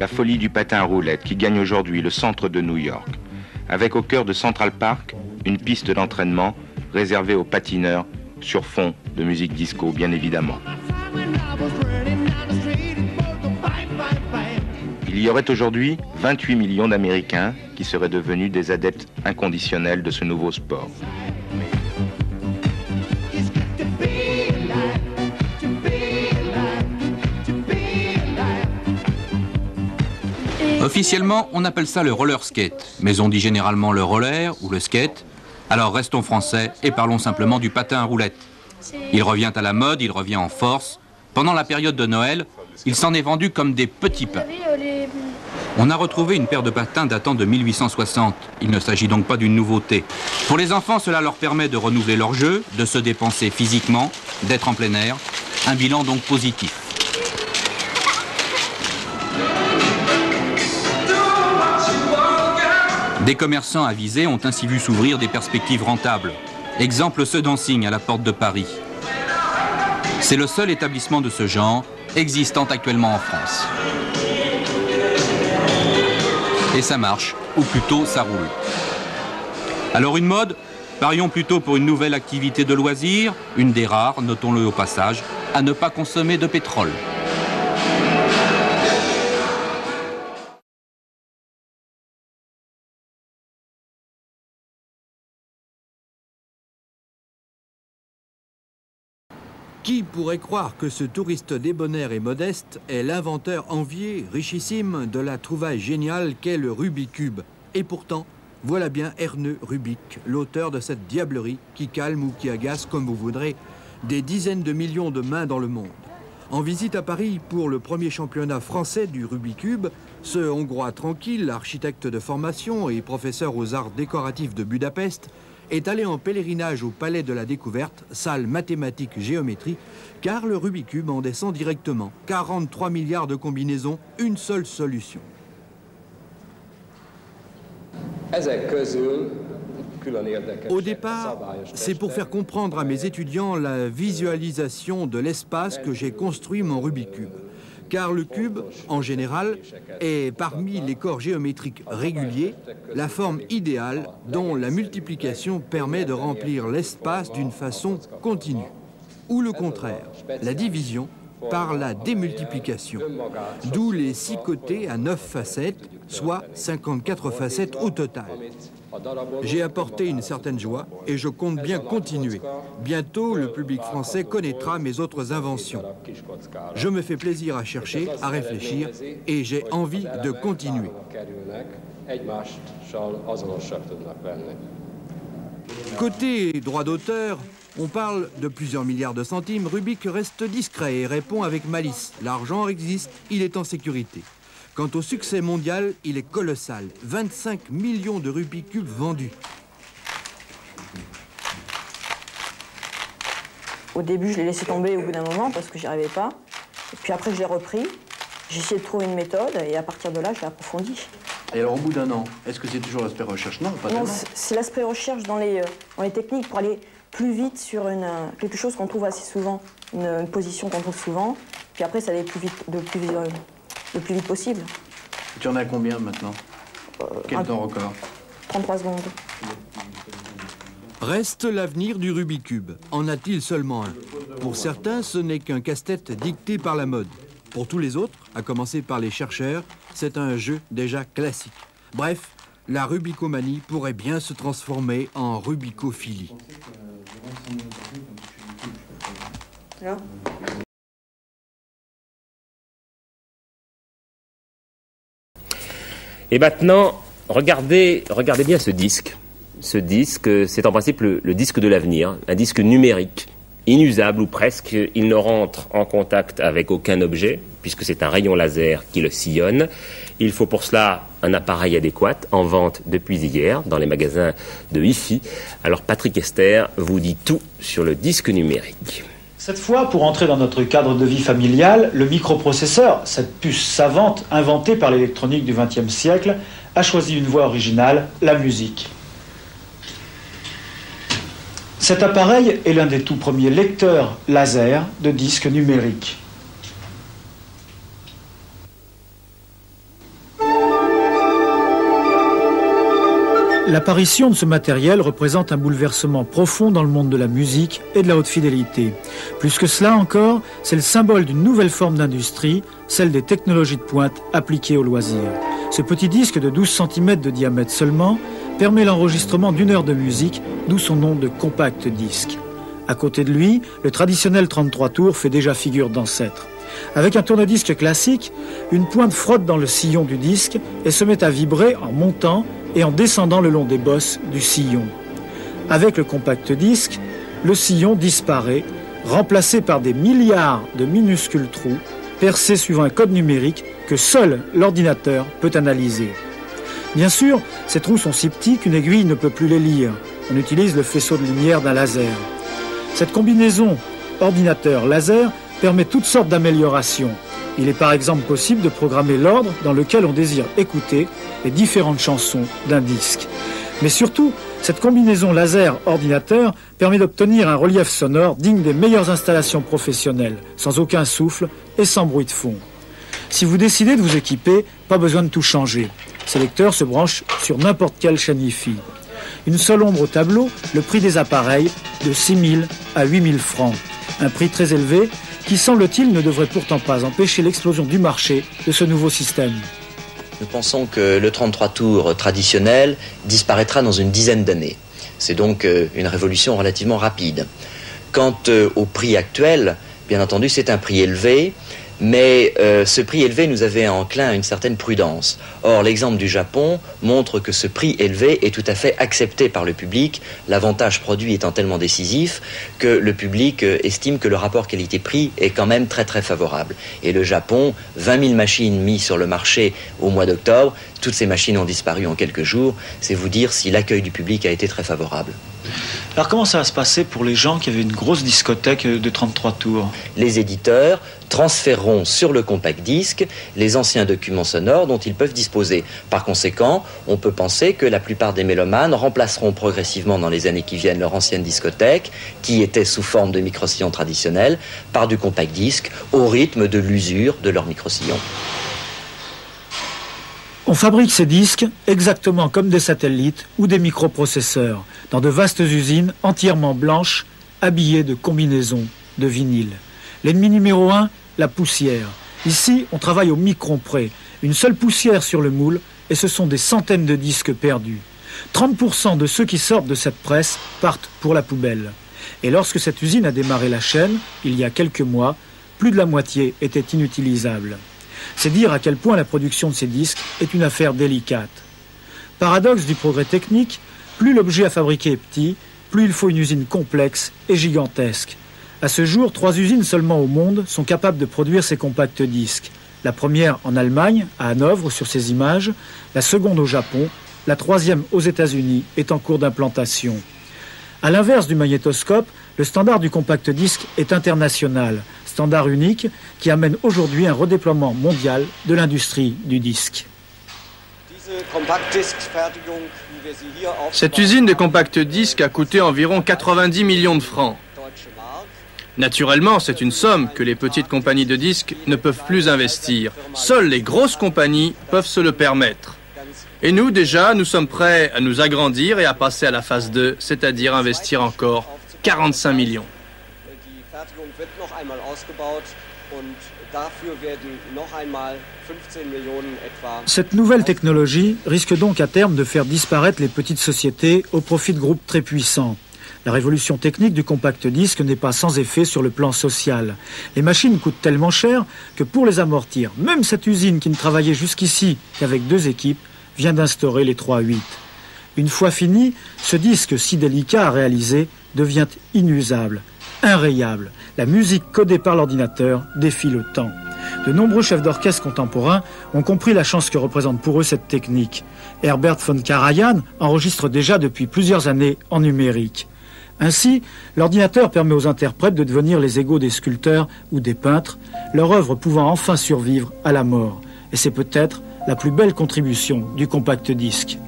la folie du patin à roulettes qui gagne aujourd'hui le centre de New York, avec au cœur de Central Park une piste d'entraînement réservée aux patineurs sur fond de musique disco bien évidemment. Il y aurait aujourd'hui 28 millions d'Américains qui seraient devenus des adeptes inconditionnels de ce nouveau sport. Officiellement, on appelle ça le roller skate, mais on dit généralement le roller ou le skate. Alors restons français et parlons simplement du patin à roulettes. Il revient à la mode, il revient en force. Pendant la période de Noël, il s'en est vendu comme des petits pains. On a retrouvé une paire de patins datant de 1860. Il ne s'agit donc pas d'une nouveauté. Pour les enfants, cela leur permet de renouveler leur jeu, de se dépenser physiquement, d'être en plein air. Un bilan donc positif. Des commerçants avisés ont ainsi vu s'ouvrir des perspectives rentables. Exemple ce dancing à la porte de Paris. C'est le seul établissement de ce genre existant actuellement en France. Et ça marche, ou plutôt ça roule. Alors une mode? Parions plutôt pour une nouvelle activité de loisir, une des rares, notons-le au passage, à ne pas consommer de pétrole. Qui pourrait croire que ce touriste débonnaire et modeste est l'inventeur envié, richissime, de la trouvaille géniale qu'est le Rubik's Cube? Et pourtant, voilà bien Ernest Rubik, l'auteur de cette diablerie qui calme ou qui agace, comme vous voudrez, des dizaines de millions de mains dans le monde. En visite à Paris pour le premier championnat français du Rubik's Cube, ce Hongrois tranquille, architecte de formation et professeur aux arts décoratifs de Budapest, est allé en pèlerinage au Palais de la Découverte, salle mathématique-géométrie, car le Rubik's Cube en descend directement. 43 milliards de combinaisons, une seule solution. Au départ, c'est pour faire comprendre à mes étudiants la visualisation de l'espace que j'ai construit mon Rubik's Cube. Car le cube, en général, est parmi les corps géométriques réguliers, la forme idéale dont la multiplication permet de remplir l'espace d'une façon continue. Ou le contraire, la division par la démultiplication. D'où les 6 côtés à 9 facettes, soit 54 facettes au total. J'ai apporté une certaine joie et je compte bien continuer. Bientôt, le public français connaîtra mes autres inventions. Je me fais plaisir à chercher, à réfléchir et j'ai envie de continuer. Côté droit d'auteur, on parle de plusieurs milliards de centimes. Rubik reste discret et répond avec malice. L'argent existe, il est en sécurité. Quant au succès mondial, il est colossal. 25 millions de Rubik's Cube vendus. Au début, je l'ai laissé tomber au bout d'un moment parce que j'y arrivais pas. Et puis après, je l'ai repris. J'ai essayé de trouver une méthode et à partir de là, je l'ai approfondi. Et alors, au bout d'un an, est-ce que c'est toujours l'aspect recherche? Non, pas Non, tellement. c'est l'aspect recherche dans les techniques pour aller plus vite sur quelque chose qu'on trouve assez souvent, une position qu'on trouve souvent. Puis après, ça allait plus vite, le plus vite possible. Tu en as combien maintenant? Quel temps record? 33 secondes. Reste l'avenir du Rubik's Cube. En a-t-il seulement un? Pour certains, ce n'est qu'un casse-tête dicté par la mode. Pour tous les autres, à commencer par les chercheurs, c'est un jeu déjà classique. Bref, la rubikomanie pourrait bien se transformer en rubicophilie. Là. Et maintenant, regardez bien ce disque. Ce disque, c'est en principe le disque de l'avenir, un disque numérique, inusable ou presque. Il ne rentre en contact avec aucun objet, puisque c'est un rayon laser qui le sillonne. Il faut pour cela un appareil adéquat, en vente depuis hier, dans les magasins de hi-fi. Alors Patrick Esther vous dit tout sur le disque numérique. Cette fois, pour entrer dans notre cadre de vie familial, le microprocesseur, cette puce savante inventée par l'électronique du XXe siècle, a choisi une voie originale, la musique. Cet appareil est l'un des tout premiers lecteurs laser de disques numériques. L'apparition de ce matériel représente un bouleversement profond dans le monde de la musique et de la haute fidélité. Plus que cela encore, c'est le symbole d'une nouvelle forme d'industrie, celle des technologies de pointe appliquées au loisir. Ce petit disque de 12 cm de diamètre seulement permet l'enregistrement d'1 heure de musique, d'où son nom de compact disque. À côté de lui, le traditionnel 33 tours fait déjà figure d'ancêtre. Avec un tourne-disque classique, une pointe frotte dans le sillon du disque et se met à vibrer en montant et en descendant le long des bosses du sillon. Avec le compact disque, le sillon disparaît, remplacé par des milliards de minuscules trous percés suivant un code numérique que seul l'ordinateur peut analyser. Bien sûr, ces trous sont si petits qu'une aiguille ne peut plus les lire. On utilise le faisceau de lumière d'un laser. Cette combinaison ordinateur-laser permet toutes sortes d'améliorations. Il est par exemple possible de programmer l'ordre dans lequel on désire écouter les différentes chansons d'un disque. Mais surtout, cette combinaison laser-ordinateur permet d'obtenir un relief sonore digne des meilleures installations professionnelles, sans aucun souffle et sans bruit de fond. Si vous décidez de vous équiper, pas besoin de tout changer. Ces lecteurs se branchent sur n'importe quelle chaîne hi-fi. Une seule ombre au tableau, le prix des appareils, de 6 000 à 8 000 francs. Un prix très élevé qui, semble-t-il, ne devrait pourtant pas empêcher l'explosion du marché de ce nouveau système. Nous pensons que le 33 tours traditionnel disparaîtra dans une dizaine d'années. C'est donc une révolution relativement rapide. Quant au prix actuel, bien entendu, c'est un prix élevé, mais ce prix élevé nous avait enclin à une certaine prudence. Or, l'exemple du Japon montre que ce prix élevé est tout à fait accepté par le public, l'avantage produit étant tellement décisif que le public estime que le rapport qualité-prix est quand même très très favorable. Et le Japon, 20 000 machines mises sur le marché au mois d'octobre, toutes ces machines ont disparu en quelques jours, c'est vous dire si l'accueil du public a été très favorable. Alors comment ça va se passer pour les gens qui avaient une grosse discothèque de 33 tours? Les éditeurs transféreront sur le compact disque les anciens documents sonores dont ils peuvent disposer. Par conséquent, on peut penser que la plupart des mélomanes remplaceront progressivement dans les années qui viennent leur ancienne discothèque, qui était sous forme de micro-sillon traditionnel, par du compact disque au rythme de l'usure de leur micro-sillon. On fabrique ces disques exactement comme des satellites ou des microprocesseurs, dans de vastes usines entièrement blanches, habillées de combinaisons de vinyle. L'ennemi numéro 1, la poussière. Ici, on travaille au micron près. Une seule poussière sur le moule, et ce sont des centaines de disques perdus. 30% de ceux qui sortent de cette presse partent pour la poubelle. Et lorsque cette usine a démarré la chaîne, il y a quelques mois, plus de la moitié était inutilisable. C'est dire à quel point la production de ces disques est une affaire délicate. Paradoxe du progrès technique, plus l'objet à fabriquer est petit, plus il faut une usine complexe et gigantesque. À ce jour, 3 usines seulement au monde sont capables de produire ces compacts disques. La première en Allemagne, à Hanovre, sur ces images, la seconde au Japon, la troisième aux États-Unis est en cours d'implantation. À l'inverse du magnétoscope, le standard du compact disque est international, standard unique qui amène aujourd'hui un redéploiement mondial de l'industrie du disque. Cette usine de compact disque a coûté environ 90 millions de francs. Naturellement, c'est une somme que les petites compagnies de disques ne peuvent plus investir. Seules les grosses compagnies peuvent se le permettre. Et nous, déjà, nous sommes prêts à nous agrandir et à passer à la phase 2, c'est-à-dire investir encore 45 millions. Cette nouvelle technologie risque donc à terme de faire disparaître les petites sociétés au profit de groupes très puissants. La révolution technique du compact disque n'est pas sans effet sur le plan social. Les machines coûtent tellement cher que pour les amortir, même cette usine qui ne travaillait jusqu'ici qu'avec 2 équipes vient d'instaurer les 3/8. Une fois fini, ce disque si délicat à réaliser devient inusable, inrayable. La musique codée par l'ordinateur défie le temps. De nombreux chefs d'orchestre contemporains ont compris la chance que représente pour eux cette technique. Herbert von Karajan enregistre déjà depuis plusieurs années en numérique. Ainsi, l'ordinateur permet aux interprètes de devenir les égaux des sculpteurs ou des peintres, leur œuvre pouvant enfin survivre à la mort. Et c'est peut-être la plus belle contribution du compact disque.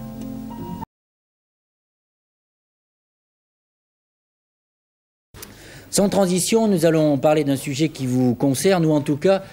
Sans transition, nous allons parler d'un sujet qui vous concerne, ou en tout cas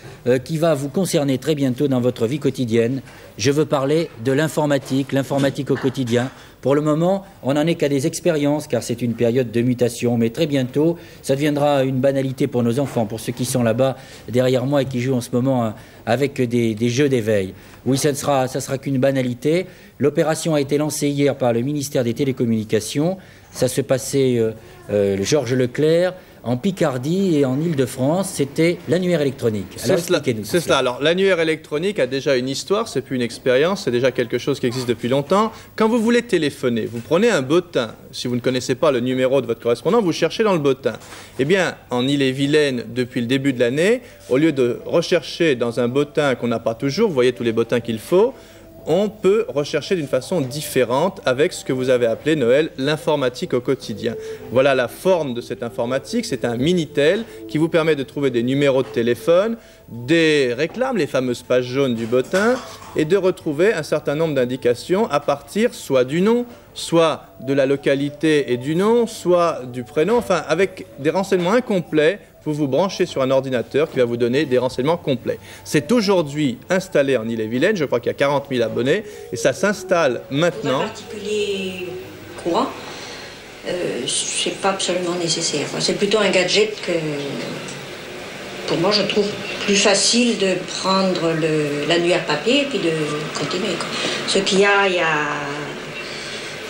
qui va vous concerner très bientôt dans votre vie quotidienne. Je veux parler de l'informatique au quotidien. Pour le moment, on n'en est qu'à des expériences, car c'est une période de mutation, mais très bientôt, ça deviendra une banalité pour nos enfants, pour ceux qui sont là-bas, derrière moi, et qui jouent en ce moment avec des jeux d'éveil. Oui, ça sera qu'une banalité. L'opération a été lancée hier par le ministère des Télécommunications. Ça se passait Georges Leclerc, en Picardie et en Île-de-France, c'était l'annuaire électronique. C'est cela. Alors, l'annuaire électronique a déjà une histoire, c'est plus une expérience, c'est déjà quelque chose qui existe depuis longtemps. Quand vous voulez téléphoner, vous prenez un bottin. Si vous ne connaissez pas le numéro de votre correspondant, vous cherchez dans le bottin. Eh bien, en Ille-et-Vilaine, depuis le début de l'année, au lieu de rechercher dans un bottin qu'on n'a pas toujours, vous voyez tous les bottins qu'il faut, on peut rechercher d'une façon différente avec ce que vous avez appelé, Noël, l'informatique au quotidien. Voilà la forme de cette informatique, c'est un Minitel qui vous permet de trouver des numéros de téléphone, des réclames, les fameuses pages jaunes du bottin, et de retrouver un certain nombre d'indications à partir soit du nom, soit de la localité et du nom, soit du prénom, enfin avec des renseignements incomplets. Vous vous branchez sur un ordinateur qui va vous donner des renseignements complets. C'est aujourd'hui installé en Ille-et-Vilaine, je crois qu'il y a 40 000 abonnés, et ça s'installe maintenant. Pour un particulier courant, c'est pas absolument nécessaire. Enfin, c'est plutôt un gadget que, pour moi, je trouve plus facile de prendre l'annuaire papier et puis de continuer, quoi. Ce qu'il y a,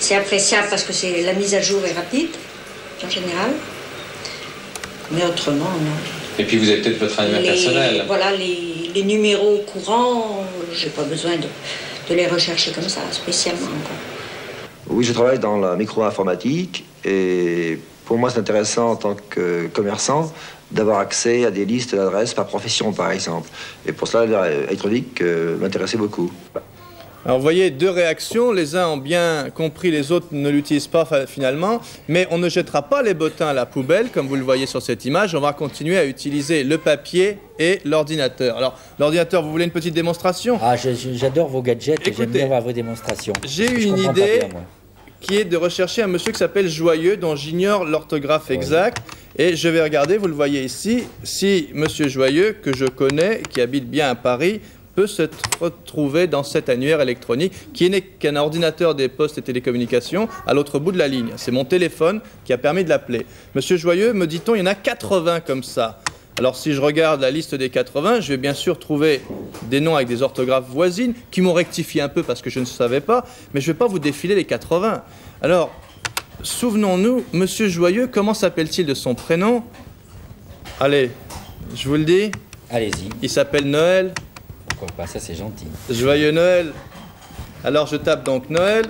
c'est appréciable parce que la mise à jour est rapide, en général. Mais autrement, non. Et puis vous avez peut-être votre annuaire personnel. Voilà, les numéros courants, j'ai pas besoin de les rechercher comme ça, spécialement, quoi. Oui, je travaille dans la micro-informatique et pour moi c'est intéressant en tant que commerçant d'avoir accès à des listes d'adresses par profession, par exemple. Et pour cela, l'électronique m'intéressait beaucoup. Alors vous voyez, deux réactions, les uns ont bien compris, les autres ne l'utilisent pas finalement, mais on ne jettera pas les bottins à la poubelle, comme vous le voyez sur cette image, on va continuer à utiliser le papier et l'ordinateur. Alors, l'ordinateur, vous voulez une petite démonstration? Ah, j'adore vos gadgets, et j'aime bien voir vos démonstrations. J'ai eu une idée qui est de rechercher un monsieur qui s'appelle Joyeux, dont j'ignore l'orthographe exacte, et je vais regarder, vous le voyez ici, si monsieur Joyeux, que je connais, qui habite bien à Paris, peut se retrouver dans cet annuaire électronique qui n'est qu'un ordinateur des postes et télécommunications à l'autre bout de la ligne. C'est mon téléphone qui a permis de l'appeler. Monsieur Joyeux, me dit-on, il y en a 80 comme ça. Alors si je regarde la liste des 80, je vais bien sûr trouver des noms avec des orthographes voisines qui m'ont rectifié un peu parce que je ne savais pas, mais je ne vais pas vous défiler les 80. Alors, souvenons-nous, monsieur Joyeux, comment s'appelle-t-il de son prénom? Allez, je vous le dis. Allez-y. Il s'appelle Noël. Pourquoi pas, ça c'est gentil. Joyeux Noël. Alors je tape donc Noël,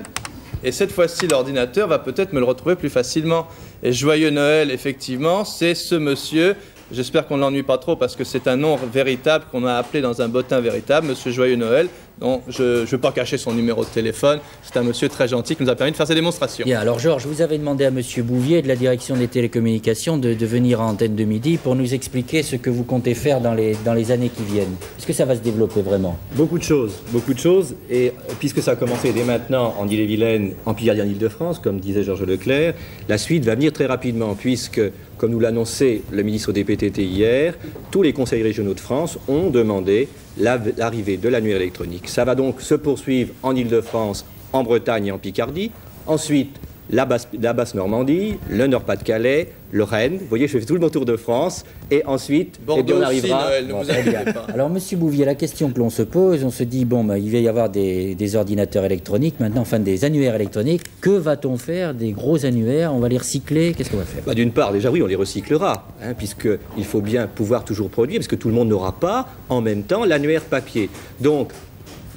et cette fois-ci l'ordinateur va peut-être me le retrouver plus facilement. Et Joyeux Noël, effectivement, c'est ce monsieur. J'espère qu'on ne l'ennuie pas trop parce que c'est un nom véritable qu'on a appelé dans un bottin véritable, monsieur Joyeux Noël. Donc je ne vais pas cacher son numéro de téléphone. C'est un monsieur très gentil qui nous a permis de faire ces démonstrations. Bien, alors Georges, vous avez demandé à monsieur Bouvier de la direction des télécommunications de venir à Antenne de Midi pour nous expliquer ce que vous comptez faire dans les années qui viennent. Est-ce que ça va se développer vraiment? Beaucoup de choses. Et puisque ça a commencé dès maintenant en Ille-et-Vilaine, en Picardie, en Île-de-France, comme disait Georges Leclerc, la suite va venir très rapidement puisque, comme nous l'annonçait le ministre des PTT hier, tous les conseils régionaux de France ont demandé l'arrivée de l'annuaire électronique. Ça va donc se poursuivre en Île-de-France, en Bretagne et en Picardie. Ensuite, la Basse-Normandie, le Nord-Pas-de-Calais, le Rennes. Vous voyez, je fais tout le tour de France. Et ensuite, Bordeaux on arrivera... aussi, Noël, ne vous inquiétez pas. Alors, monsieur Bouvier, la question que l'on se pose, on se dit, bon, il va y avoir des ordinateurs électroniques, maintenant, enfin des annuaires électroniques. Que va-t-on faire des gros annuaires? On va les recycler? Qu'est-ce qu'on va faire? D'une part, déjà, oui, on les recyclera, puisqu'il faut bien pouvoir toujours produire, parce que tout le monde n'aura pas, en même temps, l'annuaire papier. Donc,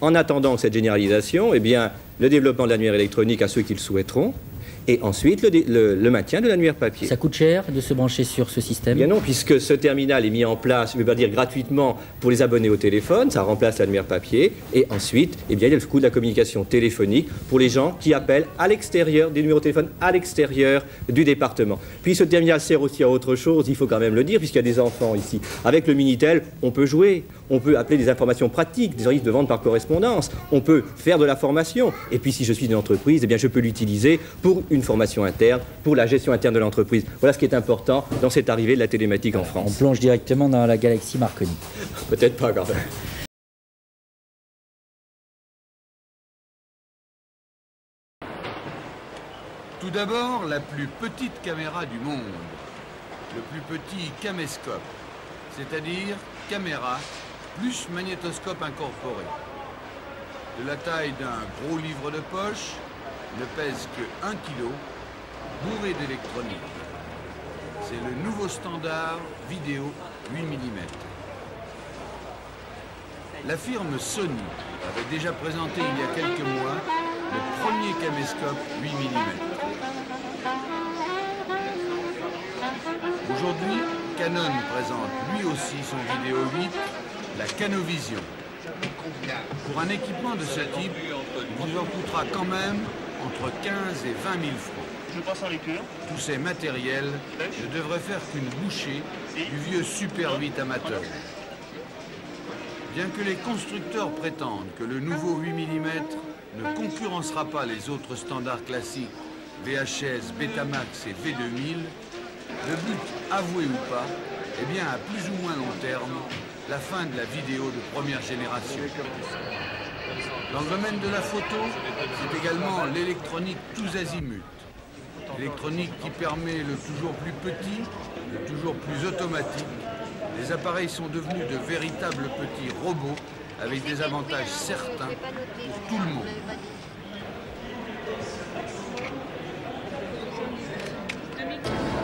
en attendant cette généralisation, eh bien, le développement de l'annuaire électronique à ceux qui le souhaiteront, et ensuite le maintien de l'annuaire papier. Ça coûte cher de se brancher sur ce système? Bien non, puisque ce terminal est mis en place, je ne vais pas dire gratuitement, pour les abonnés au téléphone, ça remplace l'annuaire papier, et ensuite, eh bien, il y a le coût de la communication téléphonique pour les gens qui appellent à l'extérieur, des numéros de téléphone à l'extérieur du département. Puis ce terminal sert aussi à autre chose, il faut quand même le dire, puisqu'il y a des enfants ici. Avec le Minitel, on peut jouer, on peut appeler des informations pratiques, des services de vente par correspondance, on peut faire de la formation, et puis si je suis une entreprise, eh bien, je peux l'utiliser pour une formation interne pour la gestion interne de l'entreprise. Voilà ce qui est important dans cette arrivée de la télématique en France. On plonge directement dans la galaxie Marconi. Peut-être pas quand même. Tout d'abord, la plus petite caméra du monde, le plus petit caméscope, c'est-à-dire caméra plus magnétoscope incorporé. De la taille d'un gros livre de poche, ne pèse que 1 kg, bourré d'électronique. C'est le nouveau standard vidéo 8 mm. La firme Sony avait déjà présenté il y a quelques mois le premier caméscope 8 mm. Aujourd'hui, Canon présente lui aussi son vidéo 8, la Canovision. Pour un équipement de ce type, il vous en coûtera quand même entre 15 et 20 000 francs. Tous ces matériels ne devraient faire qu'une bouchée du vieux Super 8 amateur. Bien que les constructeurs prétendent que le nouveau 8 mm ne concurrencera pas les autres standards classiques VHS, Betamax et V2000, le but, avoué ou pas, est bien à plus ou moins long terme la fin de la vidéo de première génération. Dans le domaine de la photo, c'est également l'électronique tous azimuts. L'électronique qui permet le toujours plus petit, le toujours plus automatique. Les appareils sont devenus de véritables petits robots avec des avantages certains pour tout le monde.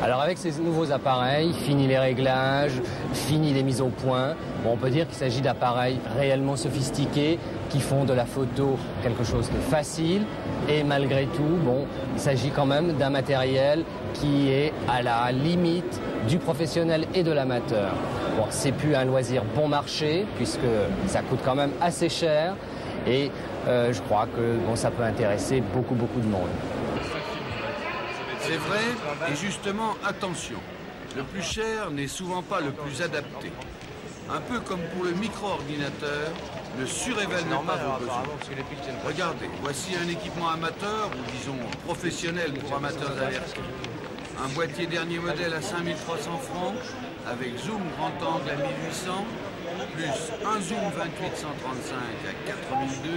Alors avec ces nouveaux appareils, fini les réglages, fini les mises au point, bon, on peut dire qu'il s'agit d'appareils réellement sophistiqués qui font de la photo quelque chose de facile et malgré tout, bon, il s'agit quand même d'un matériel qui est à la limite du professionnel et de l'amateur. Bon, c'est plus un loisir bon marché puisque ça coûte quand même assez cher et je crois que bon, ça peut intéresser beaucoup de monde. C'est vrai, et justement, attention, le plus cher n'est souvent pas le plus adapté. Un peu comme pour le micro-ordinateur, ne surévaluez pas vos besoins. Regardez, voici un équipement amateur, ou disons professionnel pour amateurs avertis. Un boîtier dernier modèle à 5 300 francs, avec zoom grand angle à 1800, plus un zoom 28-135 à 4002,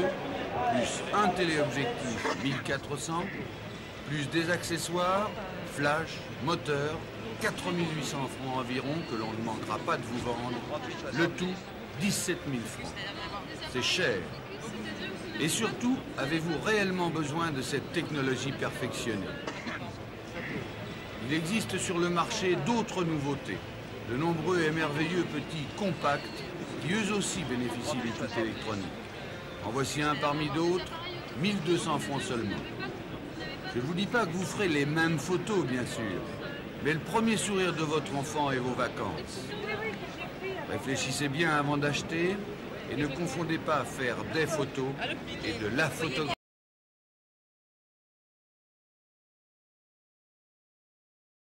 plus un téléobjectif 1400, plus des accessoires, flash, moteur, 4800 francs environ que l'on ne manquera pas de vous vendre. Le tout, 17 000 francs. C'est cher. Et surtout, avez-vous réellement besoin de cette technologie perfectionnée? Il existe sur le marché d'autres nouveautés, de nombreux et merveilleux petits compacts qui eux aussi bénéficient des tout électroniques. En voici un parmi d'autres, 1200 francs seulement. Je ne vous dis pas que vous ferez les mêmes photos, bien sûr, mais le premier sourire de votre enfant et vos vacances. Réfléchissez bien avant d'acheter et ne confondez pas faire des photos et de la photographie.